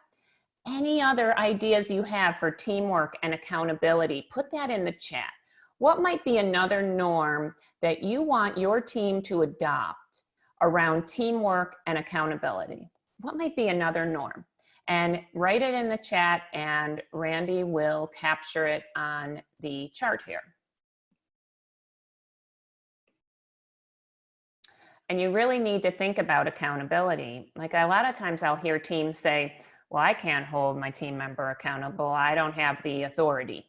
Any other ideas you have for teamwork and accountability, put that in the chat. What might be another norm that you want your team to adopt around teamwork and accountability? What might be another norm? And write it in the chat and Randy will capture it on the chart here. And you really need to think about accountability. Like a lot of times I'll hear teams say, well, I can't hold my team member accountable. I don't have the authority.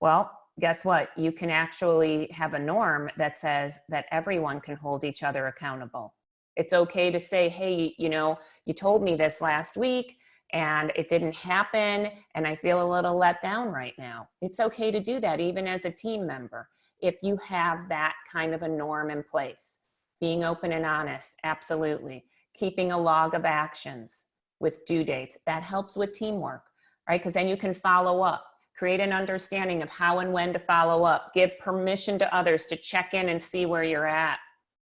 Well, guess what? You can actually have a norm that says that everyone can hold each other accountable. It's okay to say, hey, you told me this last week and it didn't happen and I feel a little let down right now. It's okay to do that even as a team member if you have that kind of a norm in place. Being open and honest, absolutely. Keeping a log of actions with due dates, that helps with teamwork, right? Because then you can follow up. Create an understanding of how and when to follow up. Give permission to others to check in and see where you're at.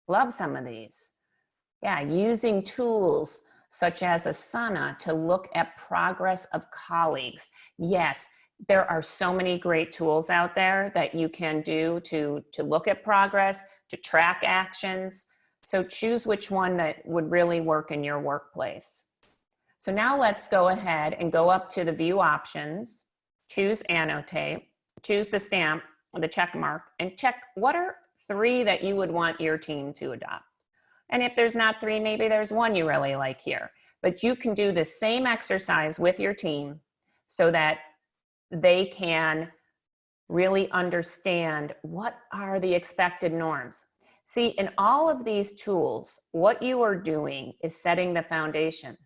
Love some of these. Yeah, using tools such as Asana to look at progress of colleagues. Yes, there are so many great tools out there that you can do to look at progress, to track actions. So choose which one that would really work in your workplace. So now let's go ahead and go up to the view options, choose annotate, choose the stamp, the check mark, and check what are 3 that you would want your team to adopt. And if there's not 3, maybe there's 1 you really like here. But you can do the same exercise with your team so that they can really understand what are the expected norms. See, in all of these tools, what you are doing is setting the foundation.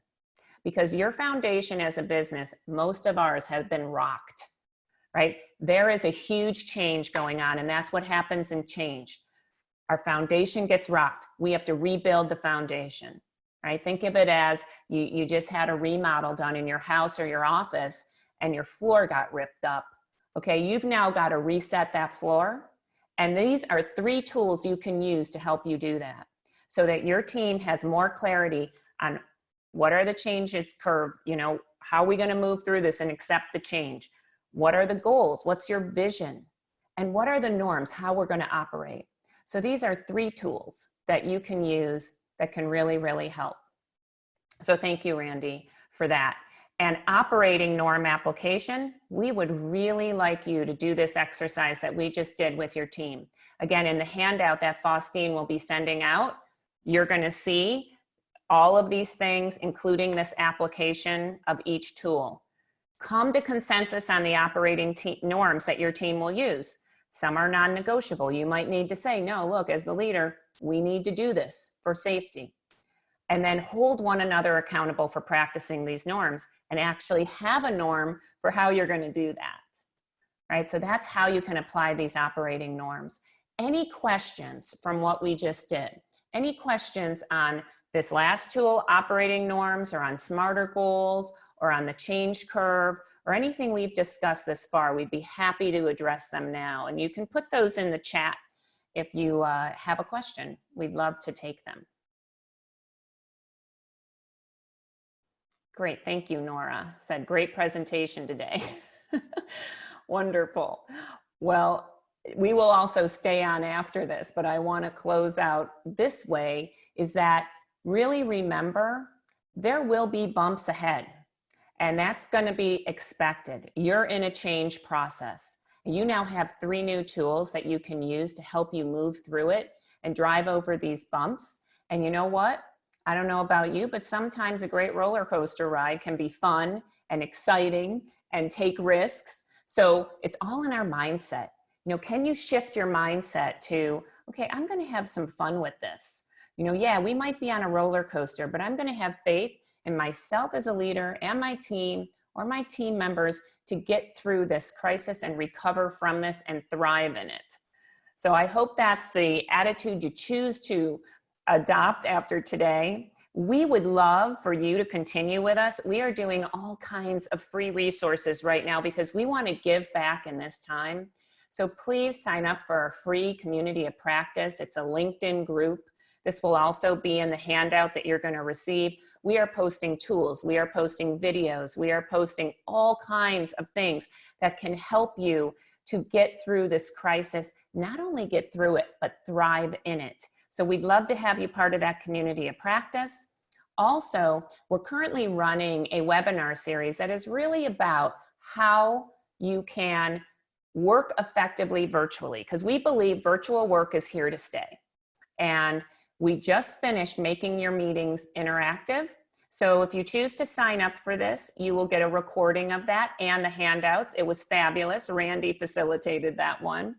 Because your foundation as a business, most of ours have been rocked, right? There is a huge change going on, and that's what happens in change. Our foundation gets rocked. We have to rebuild the foundation, right? Think of it as you just had a remodel done in your house or your office, and your floor got ripped up. Okay, you've now got to reset that floor. And these are 3 tools you can use to help you do that so that your team has more clarity on what are the changes curve, how are we going to move through this and accept the change? What are the goals? What's your vision? And what are the norms, how we're going to operate? So these are 3 tools that you can use that can really, really help. So thank you, Randy, for that. And operating norm application, we would really like you to do this exercise that we just did with your team. Again, in the handout that Faustine will be sending out, you're going to see all of these things, including this application of each tool. Come to consensus on the operating norms that your team will use. Some are non-negotiable. You might need to say, no, look, as the leader, we need to do this for safety. And then hold one another accountable for practicing these norms and actually have a norm for how you're going to do that. Right? So that's how you can apply these operating norms. Any questions from what we just did? Any questions on this last tool, operating norms, or on smarter goals, or on the change curve, or anything we've discussed this far? We'd be happy to address them now. And you can put those in the chat if you have a question. We'd love to take them. Great, thank you, Nora. Said, great presentation today. Wonderful. Well, we will also stay on after this, but I want to close out this way, is that really remember, there will be bumps ahead, and that's going to be expected. You're in a change process. You now have 3 new tools that you can use to help you move through it and drive over these bumps. And you know what? I don't know about you, but sometimes a great roller coaster ride can be fun and exciting and take risks. So it's all in our mindset. You know, can you shift your mindset to, okay, I'm going to have some fun with this. You know, yeah, we might be on a roller coaster, but I'm going to have faith in myself as a leader and my team or my team members to get through this crisis and recover from this and thrive in it. So I hope that's the attitude you choose to adopt after today. We would love for you to continue with us. We are doing all kinds of free resources right now because we want to give back in this time. So please sign up for our free community of practice. It's a LinkedIn group. This will also be in the handout that you're going to receive. We are posting tools. We are posting videos. We are posting all kinds of things that can help you to get through this crisis, not only get through it, but thrive in it. So we'd love to have you part of that community of practice. Also, we're currently running a webinar series that is really about how you can work effectively virtually, because we believe virtual work is here to stay. And we just finished making your meetings interactive. So if you choose to sign up for this, you will get a recording of that and the handouts. It was fabulous. Randy facilitated that one.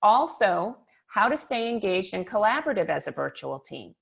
Also, how to stay engaged and collaborative as a virtual team.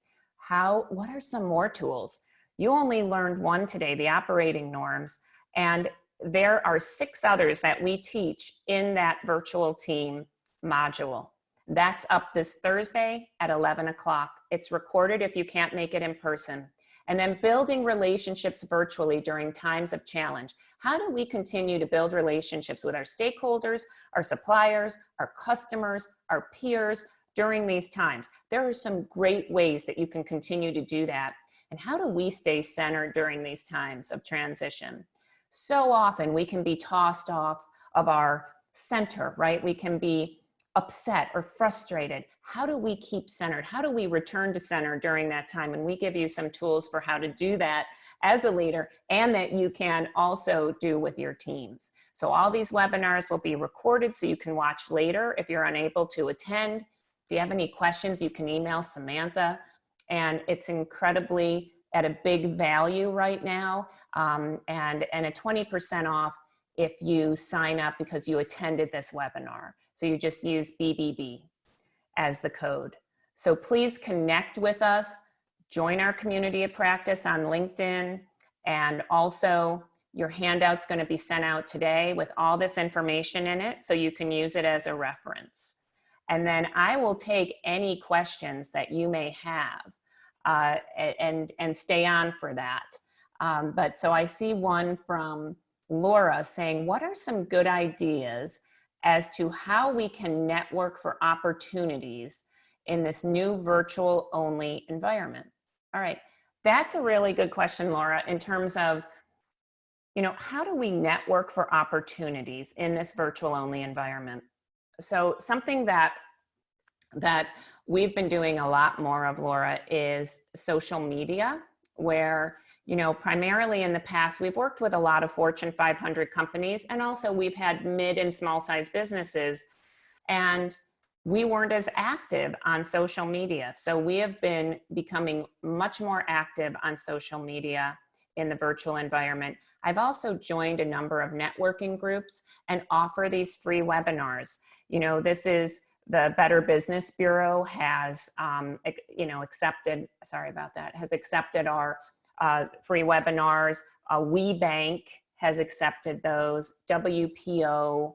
What are some more tools? You only learned one today, the operating norms, and there are 6 others that we teach in that virtual team module. That's up this Thursday at 11 o'clock. It's recorded if you can't make it in person. And then building relationships virtually during times of challenge. How do we continue to build relationships with our stakeholders, our suppliers, our customers, our peers during these times? There are some great ways that you can continue to do that. And how do we stay centered during these times of transition? So often we can be tossed off of our center, right? We can be upset or frustrated. How do we keep centered? How do we return to center during that time? And we give you some tools for how to do that as a leader, and that you can also do with your teams. So all these webinars will be recorded so you can watch later if you're unable to attend. If you have any questions, you can email Samantha, and it's incredibly at a big value right now, and a 20% off if you sign up because you attended this webinar. So you just use BBB as the code. So please connect with us, join our community of practice on LinkedIn, and also your handout's going to be sent out today with all this information in it so you can use it as a reference. And then I will take any questions that you may have and stay on for that. But so I see one from Laura saying, what are some good ideas as to how we can network for opportunities in this new virtual only environment? All right, that's a really good question, Laura, in terms of, you know, how do we network for opportunities in this virtual only environment? So something that we've been doing a lot more of, Laura, is social media, where you know, primarily in the past, we've worked with a lot of Fortune 500 companies, and also we've had mid and small size businesses, and we weren't as active on social media. So we have been becoming much more active on social media in the virtual environment. I've also joined a number of networking groups and offer these free webinars. You know, this is the Better Business Bureau has, you know, accepted, sorry about that, has accepted our free webinars. WeBank has accepted those, WPO.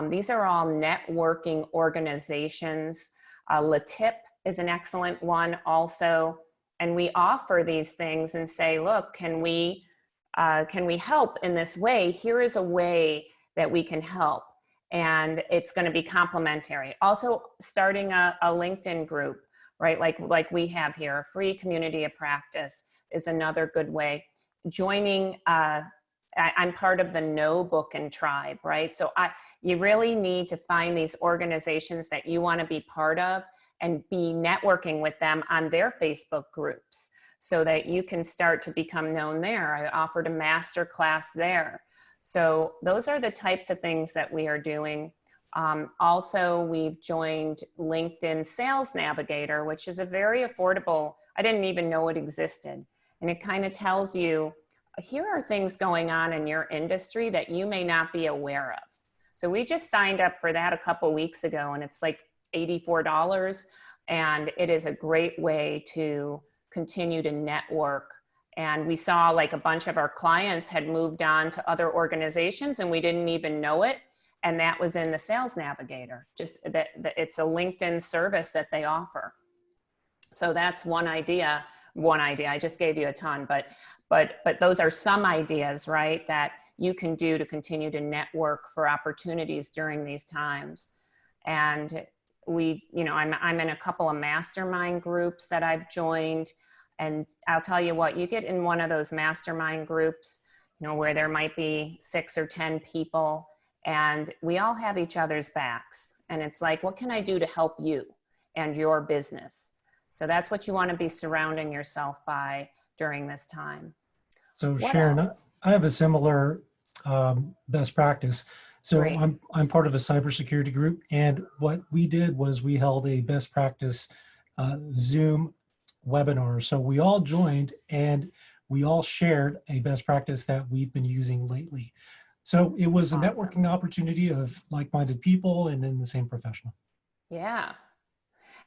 These are all networking organizations. LaTip is an excellent one also. And we offer these things and say, look, can we help in this way? Here is a way that we can help. And it's going to be complimentary. Also starting a LinkedIn group, right? Like we have here, a free community of practice is another good way. Joining, I'm part of the No Bookin' Tribe, right? So you really need to find these organizations that you want to be part of and be networking with them on their Facebook groups so that you can start to become known there. I offered a master class there. So those are the types of things that we are doing. Also, we've joined LinkedIn Sales Navigator, which is a very affordable, I didn't even know it existed. And it kind of tells you, here are things going on in your industry that you may not be aware of. So we just signed up for that a couple weeks ago, and it's like $84. And it is a great way to continue to network. And we saw like a bunch of our clients had moved on to other organizations and we didn't even know it. And that was in the Sales Navigator, just that it's a LinkedIn service that they offer. So that's one idea. I just gave you a ton, but those are some ideas, right, that you can do to continue to network for opportunities during these times. And we, you know, I'm in a couple of mastermind groups that I've joined. And I'll tell you what, you get in one of those mastermind groups, you know, where there might be 6 or 10 people and we all have each other's backs. And it's like, what can I do to help you and your business? So that's what you want to be surrounding yourself by during this time. So What Sharon, else? I have a similar best practice. So Great. I'm part of a cybersecurity group, and what we did was we held a best practice Zoom webinar. So we all joined and we all shared a best practice that we've been using lately. So it was a Awesome. networking opportunity of like-minded people and in the same profession. Yeah.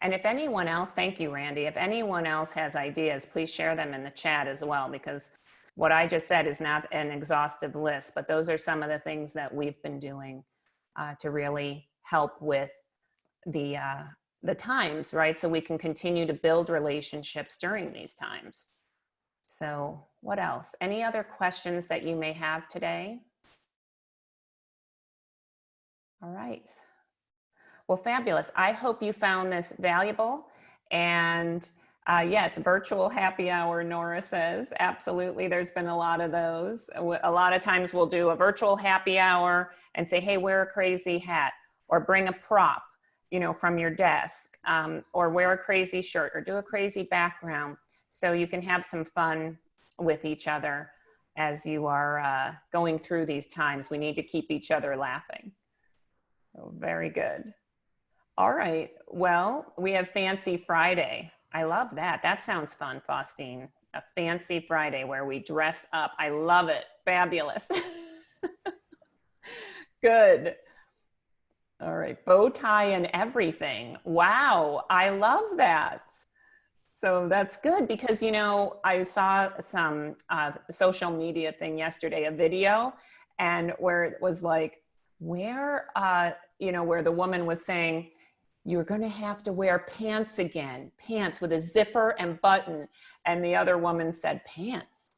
And if anyone else, thank you, Randy. If anyone else has ideas, please share them in the chat as well, because what I just said is not an exhaustive list, but those are some of the things that we've been doing to really help with the times, right? So we can continue to build relationships during these times. So what else? Any other questions that you may have today? All right. Well, fabulous. I hope you found this valuable. And yes, virtual happy hour, Nora says. Absolutely. There's been a lot of those. A lot of times we'll do a virtual happy hour and say, hey, wear a crazy hat or bring a prop, you know, from your desk, or wear a crazy shirt or do a crazy background. So you can have some fun with each other as you are going through these times. We need to keep each other laughing. So very good. All right. Well, we have Fancy Friday. I love that. That sounds fun, Faustine. A Fancy Friday where we dress up. I love it. Fabulous. Good. All right. Bow tie and everything. Wow. I love that. So that's good because, you know, I saw some social media thing yesterday, a video, and where it was like, where, you know, where the woman was saying, you're going to have to wear pants again, pants with a zipper and button. And the other woman said, pants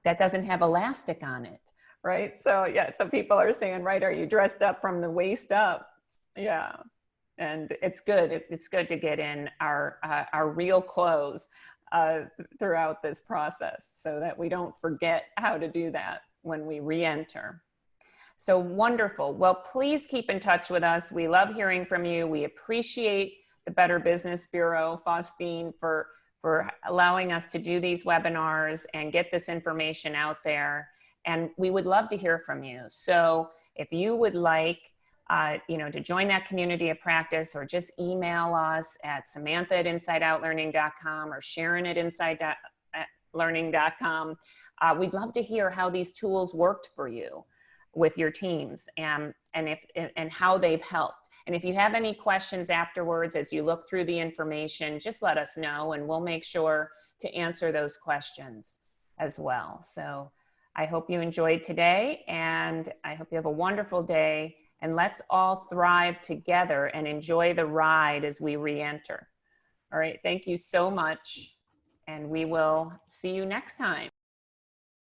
that doesn't have elastic on it, right? So yeah, so people are saying, right, are you dressed up from the waist up? Yeah, and it's good. It's good to get in our real clothes throughout this process so that we don't forget how to do that when we re-enter. So wonderful. Well, please keep in touch with us. We love hearing from you. We appreciate the Better Business Bureau, Faustine, for for allowing us to do these webinars and get this information out there. And we would love to hear from you. So if you would like, to join that community of practice, or just email us at Samantha@InsideOutLearning.com or Sharon@InsideOutLearning.com. We'd love to hear how these tools worked for you with your teams, and how they've helped. And if you have any questions afterwards as you look through the information, just let us know and we'll make sure to answer those questions as well. So I hope you enjoyed today, and I hope you have a wonderful day, and let's all thrive together and enjoy the ride as we re-enter. All right, thank you so much, and we will see you next time.